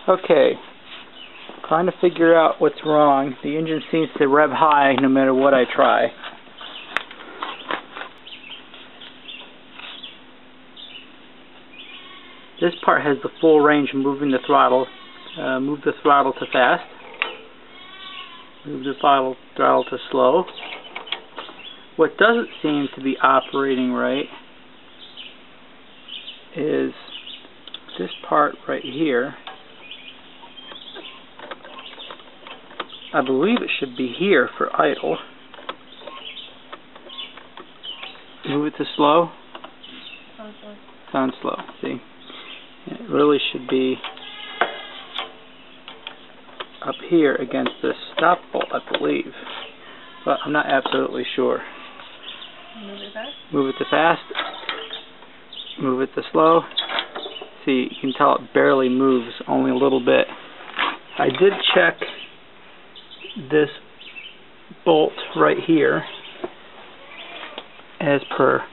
Okay, trying to figure out what's wrong. The engine seems to rev high no matter what I try. This part has the full range of moving the throttle. Move the throttle to fast. Move the throttle to slow. What doesn't seem to be operating right is this part right here. I believe it should be here for idle. Move it to slow. It's on slow. See? It really should be up here against this stop bolt, I believe. But I'm not absolutely sure. Move it fast? Move it to fast. Move it to slow. See, you can tell it barely moves, only a little bit. I did check this bolt right here as per.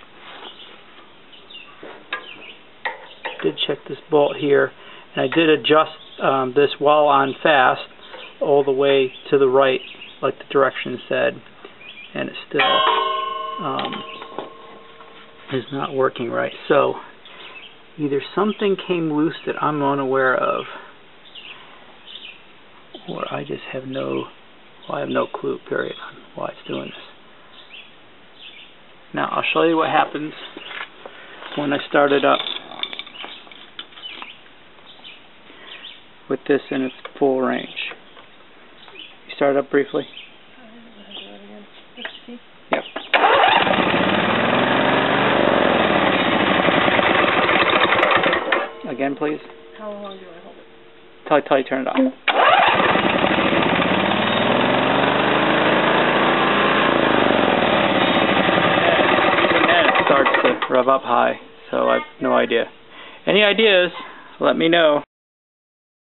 Did check this bolt here, and I did adjust this while on fast all the way to the right like the directions said, and it still is not working right. So either something came loose that I'm unaware of, or I just have I have no clue, period, on why it's doing this. Now I'll show you what happens when I start it up with this in its full range. You start it up briefly? Yep. Again, please. How long do I hold it? Till you turn it off. And then it starts to rev up high, so I have no idea. Any ideas? Let me know.